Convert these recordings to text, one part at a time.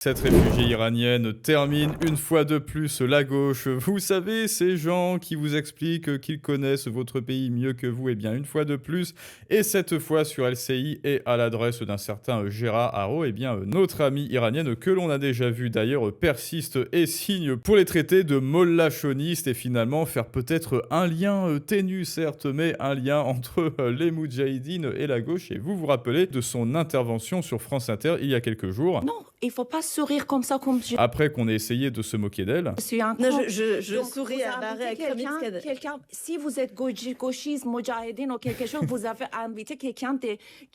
Cette réfugiée iranienne termine une fois de plus la gauche. Vous savez, ces gens qui vous expliquent qu'ils connaissent votre pays mieux que vous, et bien une fois de plus, et cette fois sur LCI et à l'adresse d'un certain Gérard Haro, et bien notre amie iranienne que l'on a déjà vu d'ailleurs persiste et signe pour les traiter de mollachonistes et finalement faire peut-être un lien ténu certes, mais un lien entre les moudjahidines et la gauche. Et vous vous rappelez de son intervention sur France Inter il y a quelques jours. Non, il faut pas sourire comme ça, comme je Après qu'on ait essayé de se moquer d'elle. suis un Non, con. je Donc, souris vous à Barré, à invitez Kramis, si vous êtes gauchiste, mujahideen ou quelque chose, vous avez invité quelqu'un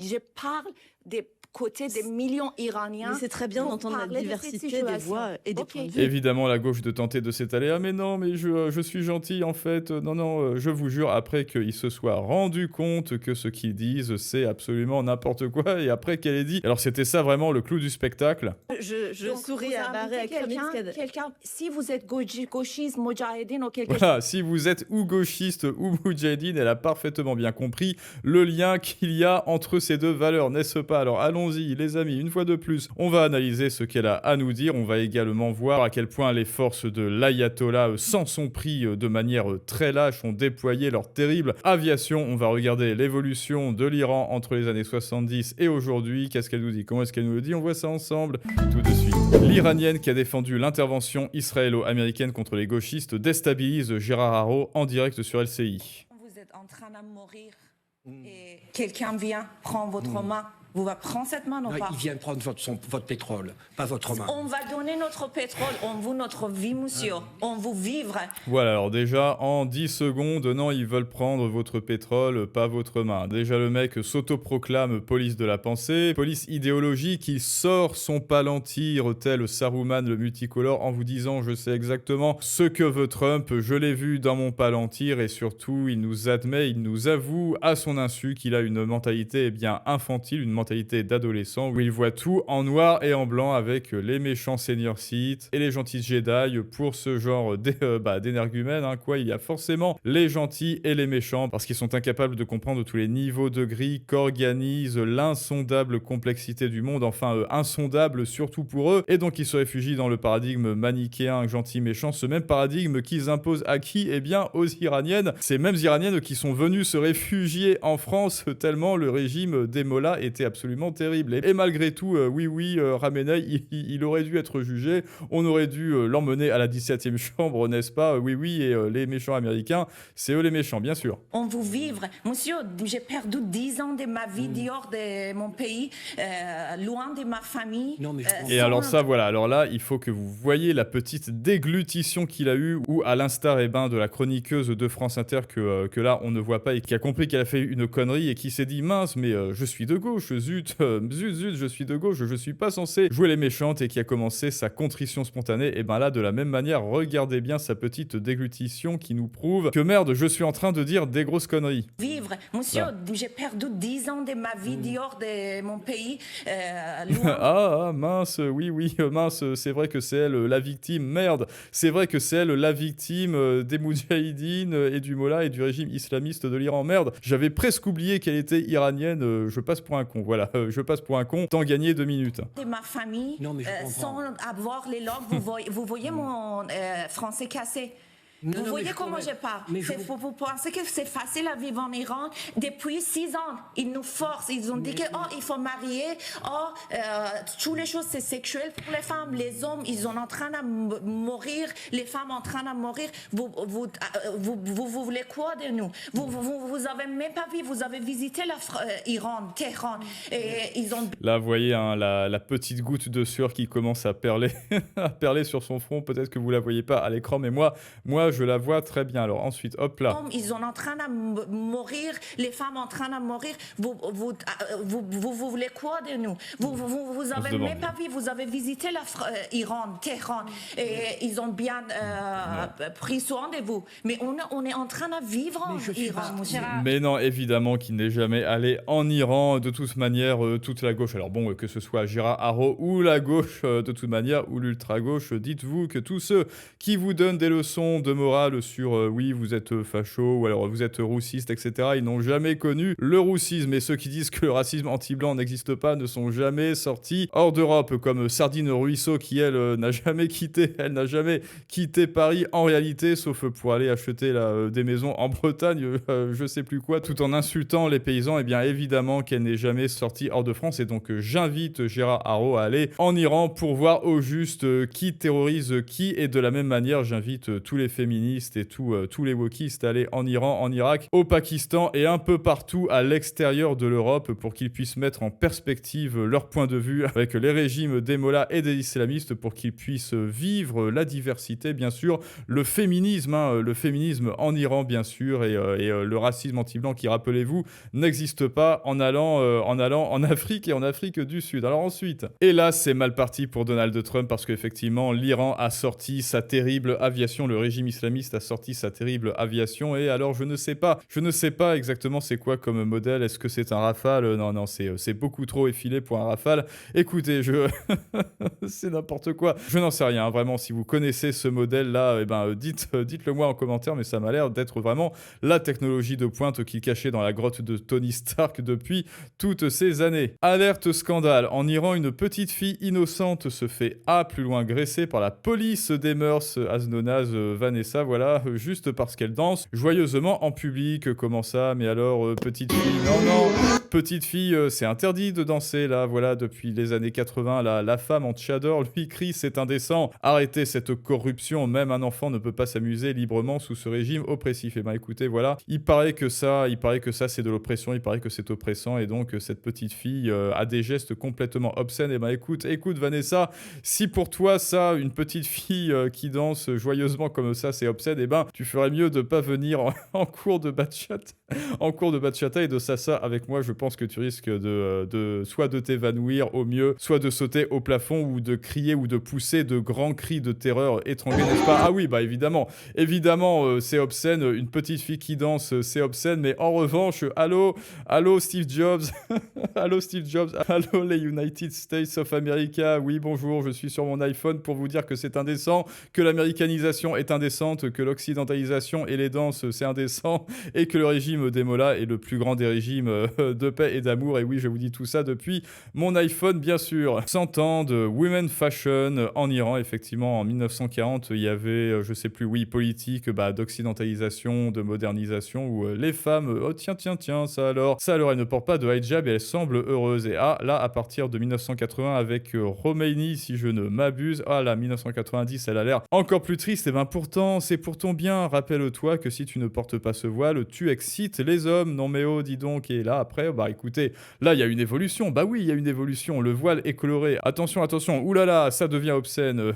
je parle des côtés des millions Iraniens. Mais c'est très bien pour d'entendre la parler de diversité cette des situation. voix et des Ok. points de vue. Évidemment, la gauche de tenter de s'étaler. Ah mais non, mais je suis gentil en fait. Non, je vous jure, après qu'il se soit rendu compte que ce qu'ils disent, c'est absolument n'importe quoi. Et après qu'elle ait dit... Alors c'était ça vraiment le clou du spectacle. Je Donc, souris vous à Barré, à invitez Kramis, quelqu'un, si vous êtes gauchiste, mujahideen ou quelque chose, Voilà, si vous êtes ou gauchiste ou moudjahidine, elle a parfaitement bien compris le lien qu'il y a entre ces deux valeurs, n'est-ce pas? Alors allons-y les amis, une fois de plus, on va analyser ce qu'elle a à nous dire, on va également voir à quel point les forces de l'ayatollah s'en sont pris de manière très lâche, ont déployé leur terrible aviation, on va regarder l'évolution de l'Iran entre les années 70 et aujourd'hui, qu'est-ce qu'elle nous dit? Comment est-ce qu'elle nous le dit? On voit ça ensemble tout de suite. L'Iranienne qui a défendu l'intervention israélo-américaine contre les gauchistes déstabilise Gérard Haro en direct sur LCI. vous êtes en train de mourir et quelqu'un vient, prend votre main, vous va prendre cette main ou Non, pas? il vient de prendre votre pétrole, pas votre main. On va donner notre pétrole, on veut notre vie, monsieur, on veut vivre. Voilà, alors déjà, en 10 secondes, non, ils veulent prendre votre pétrole, pas votre main. Déjà, le mec s'autoproclame police de la pensée, police idéologique, il sort son palantir tel Saruman le multicolore en vous disant « Je sais exactement ce que veut Trump, je l'ai vu dans mon palantir » et surtout, il nous admet, il nous avoue à son insu qu'il a une mentalité bien infantile, une mentalité d'adolescent où il voit tout en noir et en blanc avec les méchants senior Sith et les gentils Jedi pour ce genre d'énergumènes, hein, quoi. Il y a forcément les gentils et les méchants parce qu'ils sont incapables de comprendre tous les niveaux de gris qu'organise l'insondable complexité du monde, enfin insondable surtout pour eux, et donc ils se réfugient dans le paradigme manichéen gentil-méchant, ce même paradigme qu'ils imposent à qui? Eh bien aux Iraniennes, ces mêmes Iraniennes qui sont venues se réfugier en France tellement le régime des mollahs était absolument terrible. Et malgré tout, Ramenei, il aurait dû être jugé, on aurait dû l'emmener à la 17e chambre, n'est-ce pas? Oui, et les méchants américains, c'est eux les méchants, bien sûr. On veut vivre. Monsieur, j'ai perdu 10 ans de ma vie dehors de mon pays, loin de ma famille. Non, mais je comprends. Et alors ça, voilà, alors là, il faut que vous voyez la petite déglutition qu'il a eue, ou à l'instar de la chroniqueuse de France Inter que là, on ne voit pas, et qui a compris qu'elle a fait une connerie, et qui s'est dit, mince, mais je suis de gauche, zut, je suis de gauche, je suis pas censé jouer les méchantes, et qui a commencé sa contrition spontanée, et ben là, de la même manière, regardez bien sa petite déglutition qui nous prouve que merde, je suis en train de dire des grosses conneries. Vivre. Monsieur, j'ai perdu 10 ans de ma vie dehors de mon pays, loin. Ah, mince, oui, mince, c'est vrai que c'est elle la victime, merde, c'est vrai que c'est elle la victime des moudjahidines et du mollah et du régime islamiste de l'Iran, merde, j'avais presque oublié qu'elle était iranienne, je passe pour un con, voilà, je passe pour un con, tant gagné 2 minutes. De ma famille, Non, mais je comprends. sans avoir les langues, vous voyez mon français cassé. Non, Vous non, voyez mais je comment comprends. je parle. Mais Vous pensez que c'est facile à vivre en Iran? Depuis 6 ans, ils nous forcent. Ils ont dit que il faut marier. Toutes les choses c'est sexuel pour les femmes. Les hommes, ils sont en train de mourir. Les femmes en train de mourir. Vous voulez quoi de nous? Vous avez même pas vu. Vous avez visité l'Iran, Téhéran, et ils ont. Là, vous voyez hein, la petite goutte de sueur qui commence à perler, à perler sur son front. Peut-être que vous la voyez pas à l'écran, mais moi, je la vois très bien. Alors ensuite, hop là. Ils sont en train de mourir, les femmes en train de mourir. Vous voulez quoi de nous? Vous avez demande. même pas vu. Vous avez visité l'Iran, Téhéran, et ils ont bien pris soin de vous. Mais on est en train de vivre en Iran, mon cher. Mais non, évidemment qu'il n'est jamais allé en Iran. De toute manière, toute la gauche, alors bon, que ce soit Gérard Haro ou la gauche, de toute manière, ou l'ultra-gauche, dites-vous que tous ceux qui vous donnent des leçons de morale sur oui, vous êtes facho ou alors vous êtes roussiste, etc. Ils n'ont jamais connu le roussisme. Et ceux qui disent que le racisme anti-blanc n'existe pas ne sont jamais sortis hors d'Europe, comme Sardine Ruisseau qui, elle, n'a jamais quitté Paris en réalité, sauf pour aller acheter des maisons en Bretagne, je sais plus quoi, tout en insultant les paysans. Et bien évidemment qu'elle n'est jamais sortie hors de France. Et donc j'invite Gérard Haro à aller en Iran pour voir au juste qui terrorise qui. Et de la même manière, j'invite tous les féministes et tous les wokistes à aller en Iran, en Irak, au Pakistan et un peu partout à l'extérieur de l'Europe pour qu'ils puissent mettre en perspective leur point de vue avec les régimes des mollahs et des islamistes, pour qu'ils puissent vivre la diversité, bien sûr, le féminisme en Iran, bien sûr, et le racisme anti-blanc qui, rappelez-vous, n'existe pas en allant en Afrique et en Afrique du Sud. Alors ensuite, et là c'est mal parti pour Donald Trump, parce qu'effectivement l'Iran a sorti sa terrible aviation, le régime islamiste a sorti sa terrible aviation, et alors je ne sais pas exactement c'est quoi comme modèle. Est-ce que c'est un Rafale? Non, c'est beaucoup trop effilé pour un Rafale. Écoutez, c'est n'importe quoi. Je n'en sais rien, vraiment. Si vous connaissez ce modèle-là, dites-le moi en commentaire, mais ça m'a l'air d'être vraiment la technologie de pointe qu'il cachait dans la grotte de Tony Stark depuis toutes ces années. Alerte scandale. En Iran, une petite fille innocente se fait plus loin graisser par la police des mœurs, as known as Vanessa, voilà, juste parce qu'elle danse joyeusement en public. Comment ça? Mais alors, petite fille, non, petite fille, c'est interdit de danser, là, voilà, depuis les années 80, la femme en tchador lui crie, c'est indécent, arrêtez cette corruption, même un enfant ne peut pas s'amuser librement sous ce régime oppressif. Et ben écoutez, voilà, il paraît que ça c'est de l'oppression, il paraît que c'est oppressant, et donc cette petite fille a des gestes complètement obscènes. Et ben écoute Vanessa, si pour toi ça, une petite fille qui danse joyeusement comme ça, c'est obscène, et ben tu ferais mieux de pas venir en cours de bachata et de salsa avec moi. Je pense que tu risques soit de t'évanouir au mieux, soit de sauter au plafond, ou de crier ou de pousser de grands cris de terreur étranglés, n'est-ce pas? Ah oui, bah évidemment, c'est obscène, une petite fille qui danse, c'est obscène, mais en revanche, allô Steve Jobs, allô les United States of America, oui bonjour, je suis sur mon iPhone pour vous dire que c'est indécent, que l'américanisation est indécente, que l'occidentalisation et les danses c'est indécent, et que le régime des mollahs est le plus grand des régimes de paix et d'amour. Et oui, je vous dis tout ça depuis mon iPhone, bien sûr. 100 ans de women fashion en Iran. Effectivement, en 1940, il y avait, je sais plus, oui, politique d'occidentalisation, de modernisation, où les femmes, oh tiens, ça alors, elles ne portent pas de hijab et elles semblent heureuses. Et là, à partir de 1980, avec Khomeini, si je ne m'abuse, là, 1990, elle a l'air encore plus triste. Et ben pourtant, c'est pour ton bien. Rappelle-toi que si tu ne portes pas ce voile, tu excites les hommes. Non mais oh, dis donc. Et là, après, écoutez, là, il y a une évolution. Bah oui, il y a une évolution. Le voile est coloré. Attention. Oulala, ça devient obscène.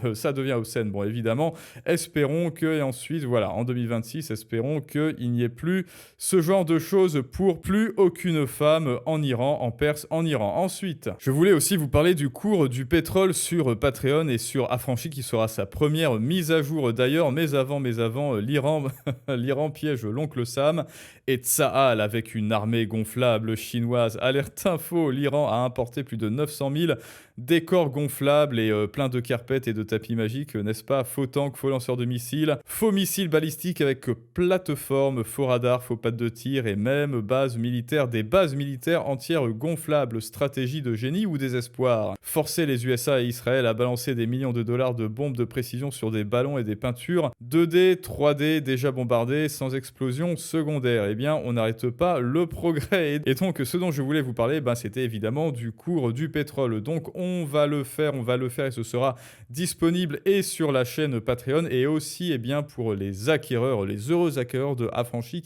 Bon, évidemment, espérons que, et ensuite, voilà, en 2026, espérons qu'il n'y ait plus ce genre de choses pour plus aucune femme en Iran, en Perse, en Iran. Ensuite, je voulais aussi vous parler du cours du pétrole sur Patreon et sur Affranchi, qui sera sa première mise à jour d'ailleurs. Mais avant, l'Iran piège l'oncle Sam et Tsahal avec une armée gonflable chinoise. Alerte info, l'Iran a importé plus de 900 000 décors gonflables et plein de carpettes et de tapis magiques, n'est-ce pas? Faux tanks, faux lanceurs de missiles, faux missiles balistiques avec plateforme, faux radars, faux pattes de tir et même des bases militaires entières gonflables. Stratégie de génie ou désespoir? Forcer les USA et Israël à balancer des millions de dollars de bombes de précision sur des ballons et des peintures 2D, 3D déjà bombardées sans explosion secondaire. Eh bien, on n'arrête pas le progrès. Et donc, ce dont je voulais vous parler, c'était évidemment du cours du pétrole. Donc, on va le faire et ce sera disponible et sur la chaîne Patreon et aussi pour les acquéreurs, les heureux acquéreurs de Affranchi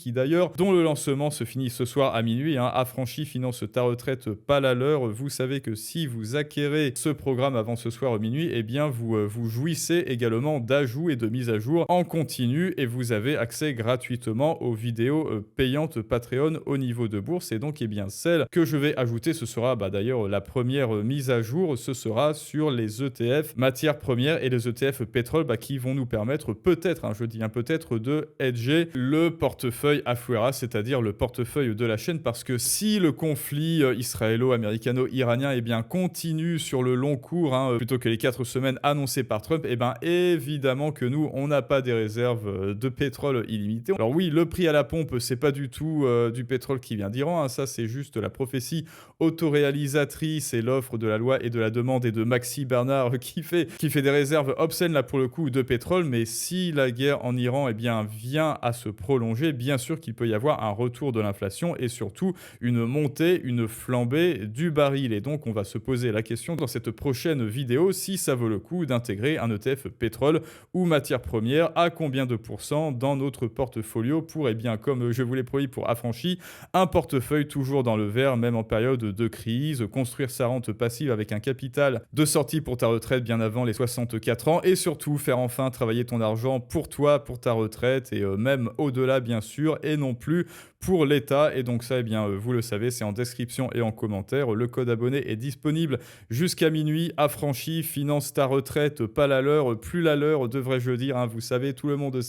dont le lancement se finit ce soir à minuit. Affranchi finance ta retraite, pas la leur. Vous savez que si vous acquérez ce programme avant ce soir à minuit, vous jouissez également d'ajouts et de mises à jour en continu et vous avez accès gratuitement aux vidéos payantes Patreon au niveau de bourse. Et donc, celle que je vais ajouter, ce sera d'ailleurs la première mise à jour jour, ce sera sur les ETF matières premières et les ETF pétrole qui vont nous permettre peut-être, je dis peut-être, de hedger le portefeuille Afuera, c'est-à-dire le portefeuille de la chaîne, parce que si le conflit israélo-américano-iranien continue sur le long cours, plutôt que les 4 semaines annoncées par Trump, évidemment que nous, on n'a pas des réserves de pétrole illimitées. Alors oui, le prix à la pompe, c'est pas du tout du pétrole qui vient d'Iran, ça c'est juste la prophétie autoréalisatrice et l'offre de la loi et de la demande et de Maxi Bernard qui fait des réserves obscènes là pour le coup de pétrole. Mais si la guerre en Iran vient à se prolonger, bien sûr qu'il peut y avoir un retour de l'inflation et surtout une montée, une flambée du baril. Et donc on va se poser la question dans cette prochaine vidéo si ça vaut le coup d'intégrer un ETF pétrole ou matières premières, à combien de pourcents dans notre portfolio pour, comme je vous l'ai promis pour Affranchi, un portefeuille toujours dans le vert, même en période de crise, construire sa rente passive avec un capital de sortie pour ta retraite bien avant les 64 ans et surtout faire enfin travailler ton argent pour toi, pour ta retraite et même au-delà bien sûr et non plus pour l'État. Et donc ça, vous le savez, c'est en description et en commentaire. Le code abonné est disponible jusqu'à minuit. Affranchi, finance ta retraite, pas la leur, plus la leur, devrais-je dire. Vous savez, tout le monde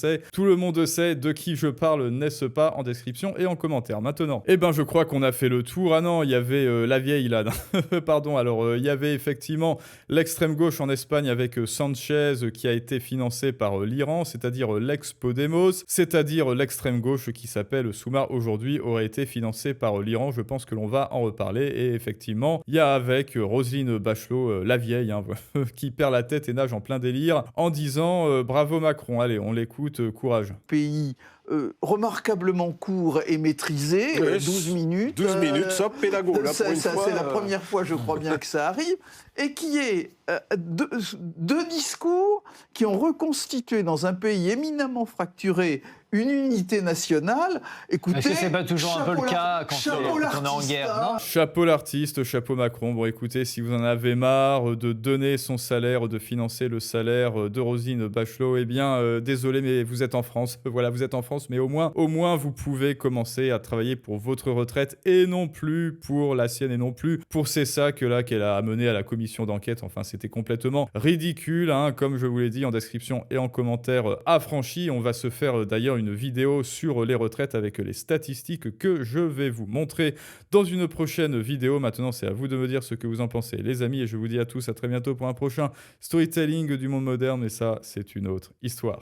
sait de qui je parle, n'est-ce pas, en description et en commentaire. Maintenant, je crois qu'on a fait le tour. Ah non, il y avait la vieille là. Pardon, alors il y avait effectivement l'extrême gauche en Espagne avec Sanchez qui a été financé par l'Iran, c'est-à-dire l'ex-Podemos, c'est-à-dire l'extrême gauche qui s'appelle Soumar aujourd'hui aurait été financé par l'Iran. Je pense que l'on va en reparler. Et effectivement, il y a avec Roselyne Bachelot, la vieille, qui perd la tête et nage en plein délire en disant bravo Macron. Allez, on l'écoute, courage. Pays remarquablement court et maîtrisé, 12 minutes. 12 minutes, ça, pédago. Là, c'est la première fois, je crois bien, que ça arrive. Et qui est deux discours qui ont reconstitué dans un pays éminemment fracturé une unité nationale. Écoutez, est-ce que c'est pas toujours un peu le cas quand on est en guerre, non ? Chapeau l'artiste, chapeau Macron. Bon, écoutez, si vous en avez marre de donner son salaire, de financer le salaire de Roselyne Bachelot, désolé, mais vous êtes en France. Voilà, vous êtes en France, mais au moins, vous pouvez commencer à travailler pour votre retraite et non plus pour la sienne et non plus pour ces sacs là qu'elle a amenés à la commission d'enquête. Enfin, c'était complètement ridicule, comme je vous l'ai dit en description et en commentaire affranchi. On va se faire d'ailleurs une vidéo sur les retraites avec les statistiques que je vais vous montrer dans une prochaine vidéo. Maintenant, c'est à vous de me dire ce que vous en pensez, les amis, et je vous dis à tous à très bientôt pour un prochain storytelling du monde moderne, et ça, c'est une autre histoire.